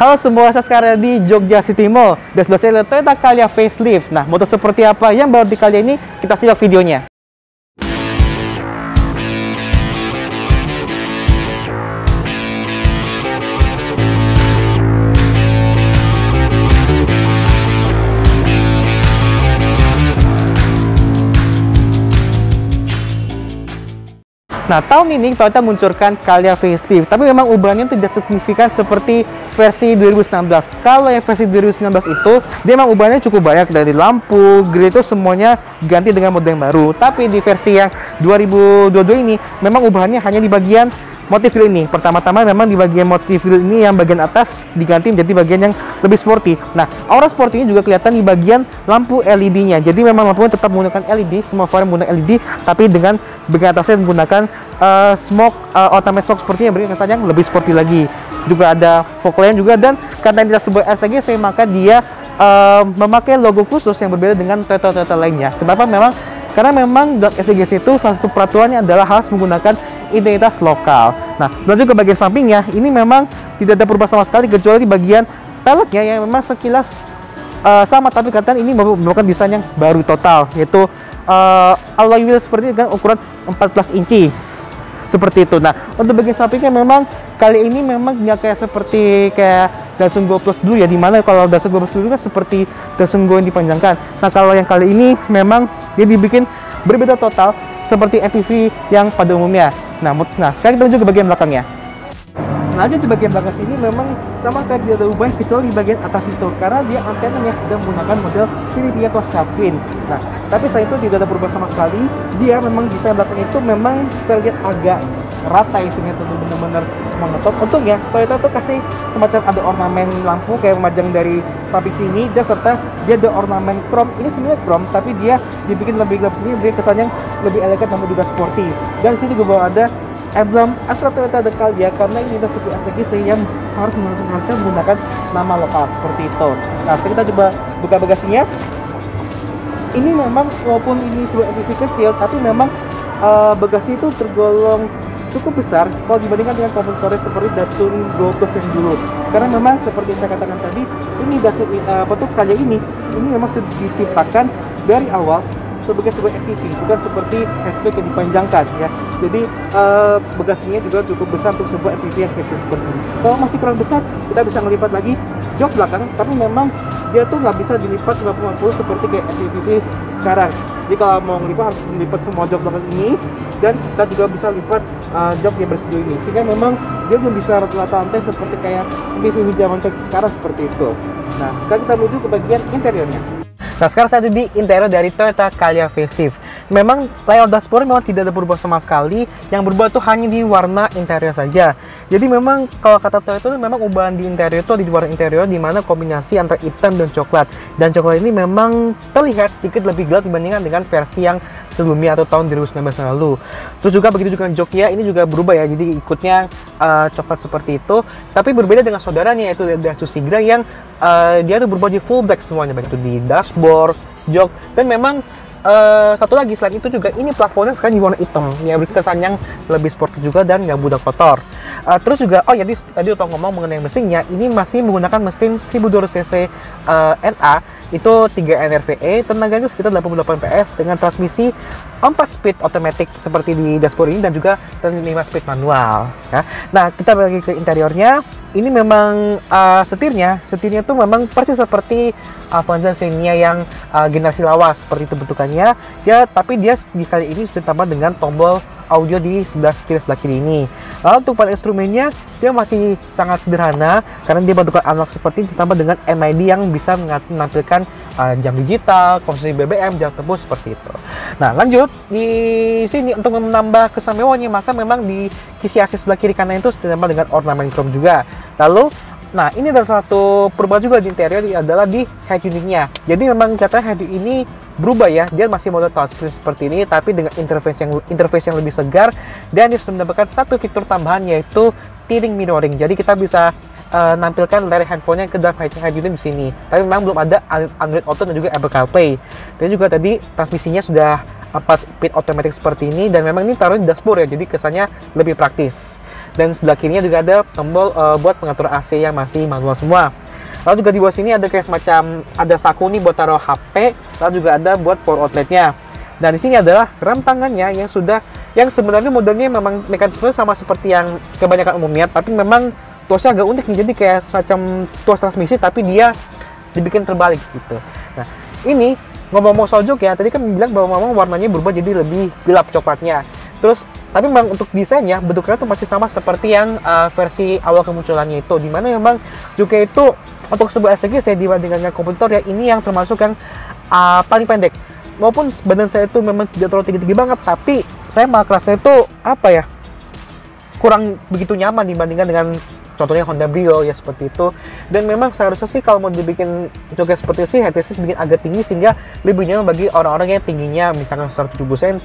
Halo semua, saya sekarang di Jogja City Mall. Dan sebelah saya ada Toyota Calya facelift. Nah, motor seperti apa yang baru di Calya ini? Kita simak videonya. Nah, tahun ini Toyota meluncurkan Calya facelift, tapi memang ubahannya tidak signifikan seperti versi 2019. Kalau yang versi 2019 itu, dia memang ubahannya cukup banyak, dari lampu, grill itu semuanya ganti dengan model yang baru. Tapi di versi yang 2022 ini, memang ubahannya hanya di bagian motif grill ini. Pertama-tama memang di bagian motif grill ini yang bagian atas diganti menjadi bagian yang lebih sporty. Nah, aura sporty ini juga kelihatan di bagian lampu LED-nya. Jadi memang lampunya tetap menggunakan LED, semua varian menggunakan LED, tapi dengan bagian atasnya menggunakan automatic smoke seperti yang beri kesan yang lebih sporty lagi. Juga ada fog lamp juga, dan karena tidak sebuah SCGC maka dia memakai logo khusus yang berbeda dengan Toyota lainnya. Kenapa? Karena memang dalam SCGC itu salah satu peraturannya adalah harus menggunakan identitas lokal. Nah, dan juga bagian sampingnya ini memang tidak ada perubahan sama sekali kecuali di bagian peleknya yang memang sekilas sama, tapi kelihatan ini merupakan desain yang baru total, yaitu alloy wheel seperti dengan ukuran 14 inci seperti itu. Nah, untuk bagian sampingnya memang kali ini memang nggak seperti Datsun Go Plus dulu ya, dimana kalau Datsun Go Plus dulu kan seperti Datsun Go yang dipanjangkan. Nah, kalau yang kali ini memang dia dibikin berbeda total seperti MPV yang pada umumnya. Nah, sekarang kita menuju ke bagian belakangnya. Nah, di bagian belakang sini memang sama sekali tidak ada ubah kecuali di bagian atas itu, karena dia antenanya sudah menggunakan model Philips atau Sharpfin. Nah, tapi setelah itu tidak ada perubahan sama sekali. Dia memang desain belakang itu memang terlihat agak rata, isinya tentu benar-benar mengetop. Untungnya Toyota tuh kasih semacam ada ornamen lampu kayak memajang dari samping sini, dan serta dia ada ornamen chrome. Ini sebenarnya chrome, tapi dia dibikin lebih gelap sini, beri kesan yang lebih elegan namun juga sporty. Dan sini juga ada emblem Astra Toyota The Calya, karena ini adalah sebuah SCGC yang harus menggunakan nama lokal seperti itu. Nah, sekarang kita coba buka bagasinya. Ini memang walaupun ini sebuah MPV kecil, tapi memang bagasi itu tergolong cukup besar kalau dibandingkan dengan kompetitornya seperti Datsun Go Plus yang dulu. Karena memang seperti saya katakan tadi, ini Datsun Calya ini memang sudah diciptakan dari awal sebagai sebuah MPV, bukan seperti hatchback yang dipanjangkan ya. Jadi bagasinya juga cukup besar untuk sebuah MPV yang kecil seperti ini. Kalau masih kurang besar, kita bisa melipat lagi jok belakang, tapi memang dia tuh nggak bisa dilipat 50-50 seperti kayak MPV sekarang. Jadi kalau mau ngelipat harus melipat semua jok belakang ini, dan kita juga bisa lipat jok yang bersih ini, sehingga memang dia belum bisa rata-rata lantai seperti kayak MPV zaman sekarang seperti itu. Nah, sekarang kita menuju ke bagian interiornya. Nah, sekarang saya ada di interior dari Toyota Calya facelift. Memang layout dashboard memang tidak ada perubahan sama sekali. Yang berubah itu hanya di warna interior saja. Jadi memang kalau kata Toyota itu memang ubahan di interior itu di warna interior, di mana kombinasi antara hitam dan coklat. Dan coklat ini memang terlihat sedikit lebih gelap dibandingkan dengan versi yang sebelumnya atau tahun 2019 lalu. Terus juga begitu juga joknya ini juga berubah ya, jadi ikutnya coklat seperti itu. Tapi berbeda dengan saudaranya, yaitu Datsun Sigra yang dia tuh berubah di full black semuanya, baik itu di dashboard, jok, dan memang satu lagi selain itu juga ini plafonnya sekarang di warna hitam, yang beri kesan yang lebih sporty juga dan nggak mudah kotor. Terus juga, oh ya, tadi lupa ngomong mengenai mesinnya, ini masih menggunakan mesin 1200 cc NA, itu 3 NRVE, tenaganya sekitar 88 PS dengan transmisi 4 speed otomatis seperti di dashboard ini, dan juga 5 speed manual ya. Nah, kita balik ke interiornya. Ini memang setirnya tuh memang persis seperti Avanza Xenia yang generasi lawas, seperti itu bentukannya ya, tapi dia di kali ini sudah ditambah dengan tombol audio di sebelah kiri ini. Lalu untuk pada instrumennya dia masih sangat sederhana karena dia bentukan analog seperti ditambah dengan MID yang bisa menampilkan jam digital, konsumsi BBM, jam tembus seperti itu. Nah, lanjut di sini untuk menambah kesemewaannya, maka memang di kisi AC sebelah kiri kanan itu ditambah dengan ornamen chrome juga. Lalu, nah ini ada satu perubahan juga di interior adalah di head unitnya. Jadi memang katanya head unit ini berubah ya, dia masih model touchscreen seperti ini, tapi dengan interface yang lebih segar, dan dia sudah mendapatkan satu fitur tambahan yaitu tinting mirroring. Jadi kita bisa nampilkan layar handphonenya ke dalam head unit di sini. Tapi memang belum ada Android Auto dan juga Apple CarPlay. Dan juga tadi transmisinya sudah 4 speed otomatis seperti ini, dan memang ini taruh di dashboard ya, jadi kesannya lebih praktis. Dan sebelah kirinya juga ada tombol buat pengatur AC yang masih manual semua. Lalu juga di bawah sini ada kayak semacam ada saku nih buat taruh HP, lalu juga ada buat power outletnya. Dan di sini adalah rem tangannya yang sebenarnya modelnya memang mekanisme sama seperti yang kebanyakan umumnya, tapi memang tuasnya agak unik nih. Jadi kayak semacam tuas transmisi tapi dia dibikin terbalik gitu. Nah, ini ngomong-ngomong soal jok ya, tadi kan bilang bahwa memang warnanya berubah jadi lebih gelap coklatnya. Terus tapi memang untuk desainnya bentuknya tuh masih sama seperti yang versi awal kemunculannya itu, dimana memang joknya itu untuk sebuah SLG saya dibandingkan dengan kompetitor ya, ini yang termasuk yang paling pendek. Maupun badan saya itu memang tidak terlalu tinggi-tinggi banget, tapi saya malah kerasa itu apa ya, kurang begitu nyaman dibandingkan dengan contohnya Honda Brio ya seperti itu. Dan memang seharusnya sih kalau mau dibikin joknya seperti sih headrest dibikin agak tinggi sehingga lebih nyaman bagi orang-orang yang tingginya misalkan 170 cm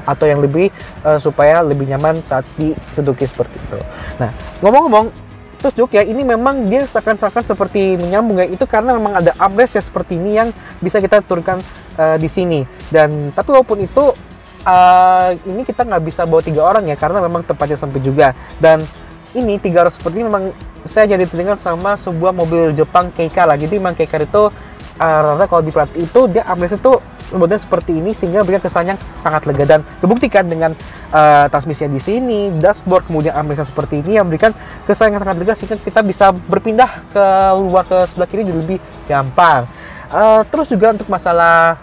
atau yang lebih supaya lebih nyaman saat diduduki seperti itu. Nah, ngomong-ngomong terus jok ya, ini memang dia seakan-akan seperti menyambung ya, itu karena memang ada armrest ya seperti ini yang bisa kita turunkan di sini. Dan tapi walaupun itu ini kita nggak bisa bawa 3 orang ya karena memang tempatnya sempit juga. Dan ini 3 orang seperti ini memang saya jadi teringat sama sebuah mobil Jepang Keika lah. Jadi memang Keika itu rata-rata kalau diperhati itu dia armrest itu modelnya seperti ini sehingga berikan kesan yang sangat lega, dan kebuktikan dengan transmisinya di sini, dashboard, kemudian armrestnya seperti ini yang memberikan kesan yang sangat lega sehingga kita bisa berpindah ke luar ke sebelah kiri jadi lebih gampang. Terus juga untuk masalah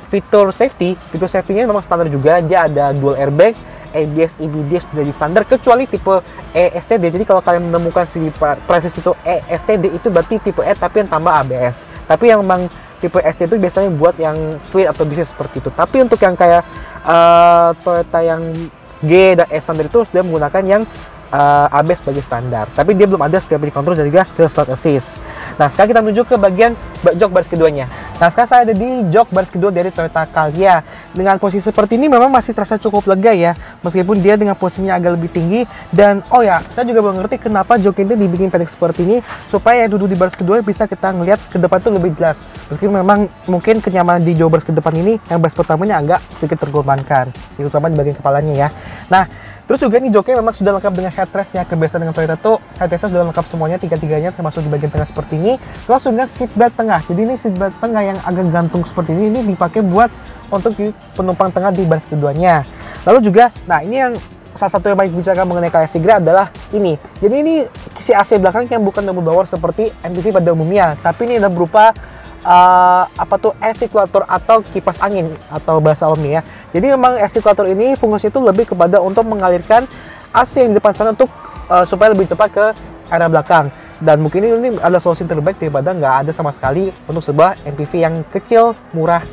fitur safety-nya memang standar juga. Dia ada dual airbag, ABS, EBD sudah di standar kecuali tipe ESTD. Jadi kalau kalian menemukan si presis itu ESTD itu berarti tipe E tapi yang tambah ABS. Tapi yang memang tipe ST itu biasanya buat yang fleet atau bisnis seperti itu. Tapi untuk yang kayak Toyota yang G dan E standar itu sudah menggunakan yang ABS sebagai standar. Tapi dia belum ada stability control dan juga hill start assist. Nah, sekarang kita menuju ke bagian jok baris keduanya. Nah, sekarang saya ada di jok baris kedua dari Toyota Calya. Dengan posisi seperti ini memang masih terasa cukup lega ya, meskipun dia dengan posisinya agak lebih tinggi. Dan oh ya, saya juga belum ngerti kenapa jok ini dibikin pendek seperti ini, supaya yang duduk di baris kedua bisa kita ngelihat ke depan tuh lebih jelas. Meskipun memang mungkin kenyamanan di jok baris ke depan ini, yang baris pertamanya agak sedikit terkorbankan, terutama di bagian kepalanya ya. Nah, terus juga ini joknya memang sudah lengkap dengan headrestnya. Kebiasaan dengan Toyota tuh headrestnya sudah lengkap semuanya, tiga-tiganya termasuk di bagian tengah seperti ini. Terus juga seatbelt tengah. Jadi ini seatbelt tengah yang agak gantung seperti ini dipakai buat untuk penumpang tengah di baris keduanya. Lalu juga, nah ini yang salah satu yang baik bicara mengenai Calya Sigra adalah ini. Jadi ini si AC belakang yang bukan double blower seperti MPV pada umumnya, tapi ini adalah berupa air circulator atau kipas angin atau bahasa awamnya ya. Jadi memang air circulator ini fungsinya itu lebih kepada untuk mengalirkan AC yang di depan sana untuk supaya lebih cepat ke area belakang. Dan mungkin ini adalah solusi terbaik daripada nggak ada sama sekali untuk sebuah MPV yang kecil, murah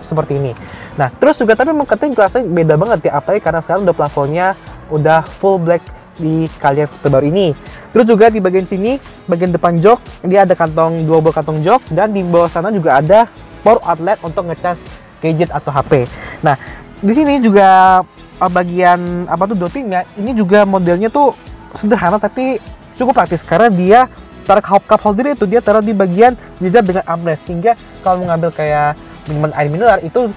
seperti ini. Nah, terus juga tapi memang katanya kelasnya beda banget ya, apalagi karena sekarang udah plafonnya udah full black di Calya terbaru ini. Terus juga di bagian sini, bagian depan jok, dia ada dua buah kantong jok, dan di bawah sana juga ada power outlet untuk ngecas gadget atau HP. Nah, di sini juga bagian dottingnya, ini juga modelnya tuh sederhana tapi cukup praktis karena dia taruh cup holder itu dia taruh di bagian jidat dengan armrest, sehingga kalau mengambil kayak minuman air mineral itu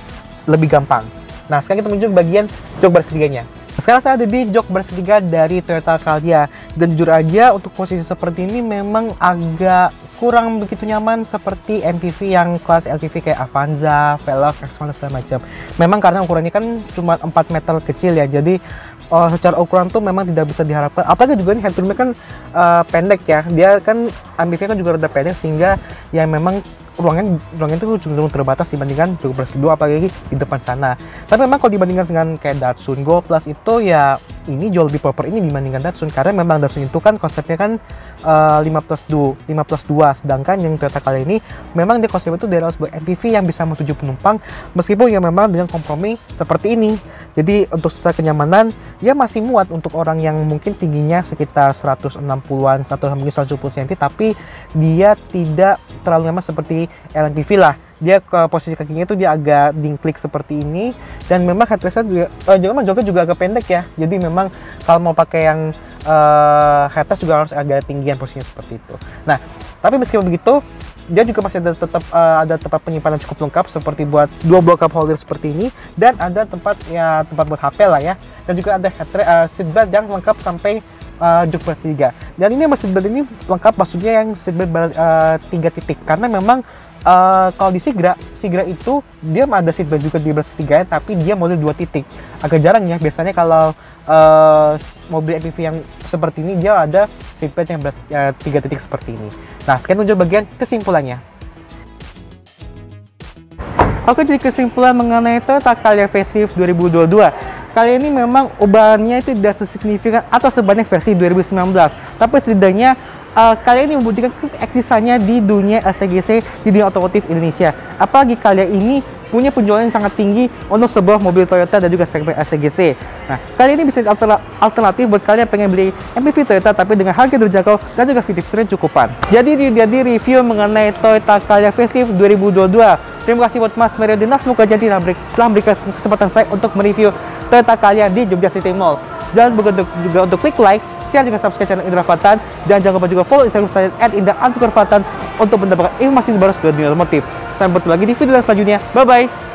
lebih gampang. Nah, sekarang kita menuju ke bagian jok baris ketiganya. Sekarang saya ada di jok baris ketiga dari Toyota Calya, dan jujur aja untuk posisi seperti ini memang agak kurang begitu nyaman seperti MPV yang kelas LTV kayak Avanza, Veloz, X1 dan segala macam. Memang karena ukurannya kan cuma 4 meter kecil ya, jadi secara ukuran tuh memang tidak bisa diharapkan. Apalagi juga ini headroomnya kan pendek ya, dia kan MPV kan juga rada pendek sehingga ya memang ruangnya itu cenderung terbatas dibandingkan jok baris kedua, apalagi di depan sana. Tapi memang kalau dibandingkan dengan kayak Datsun Go Plus itu ya ini jauh lebih proper ini dibandingkan Datsun, karena memang Datsun itu kan konsepnya kan 5+2, sedangkan yang Toyota Calya ini memang dia konsepnya itu dari sebuah MPV yang bisa menuju penumpang, meskipun ya memang dengan kompromi seperti ini. Jadi untuk secara kenyamanan ya masih muat untuk orang yang mungkin tingginya sekitar 160-an atau mungkin 170 cm, tapi dia tidak terlalu nyaman seperti LMPV lah. Dia ke posisi kakinya itu dia agak dingklik seperti ini, dan memang headrestnya juga joknya agak pendek ya. Jadi memang kalau mau pakai yang headrest juga harus agak tinggian posisinya seperti itu. Nah, tapi meskipun begitu dia juga masih ada tempat penyimpanan cukup lengkap seperti buat dua buah cup holder seperti ini, dan ada tempat buat HP lah ya, dan juga ada seatbelt yang lengkap sampai jok versi 3. Dan ini seatbelt ini lengkap, maksudnya yang seatbelt 3 titik, karena memang kalau di Sigra itu dia ada seatbelt juga di versi 3, tapi dia model 2 titik. Agak jarang ya, biasanya kalau mobil MPV yang seperti ini dia ada seatbelt yang 3 titik seperti ini. Nah, sekian untuk bagian kesimpulannya. Oke, jadi kesimpulan mengenai Toyota Calya Facelift 2022. Kali ini memang ubahannya itu tidak sesignifikan atau sebanyak versi 2019, tapi setidaknya Calya ini membuktikan eksistensinya di dunia LCGC, di dunia otomotif Indonesia. Apalagi Calya ini punya penjualan yang sangat tinggi untuk sebuah mobil Toyota dan juga segmen LCGC. Nah, kali ini bisa alternatif buat kalian yang pengen beli MPV Toyota tapi dengan harga terjangkau dan juga fitur yang cukupan. Jadi review mengenai Toyota Calya Facelift 2022. Terima kasih buat Mas Mario Dinas Mukajanti telah memberikan kesempatan saya untuk mereview Toyota Calya di Jogja City Mall. Jangan lupa juga untuk klik like, share, juga subscribe channel Indra Fatan, dan jangan lupa juga follow Instagram saya @indra_fatan untuk mendapatkan informasi baru seputar dunia otomotif. Sampai bertemu lagi di video selanjutnya. Bye bye.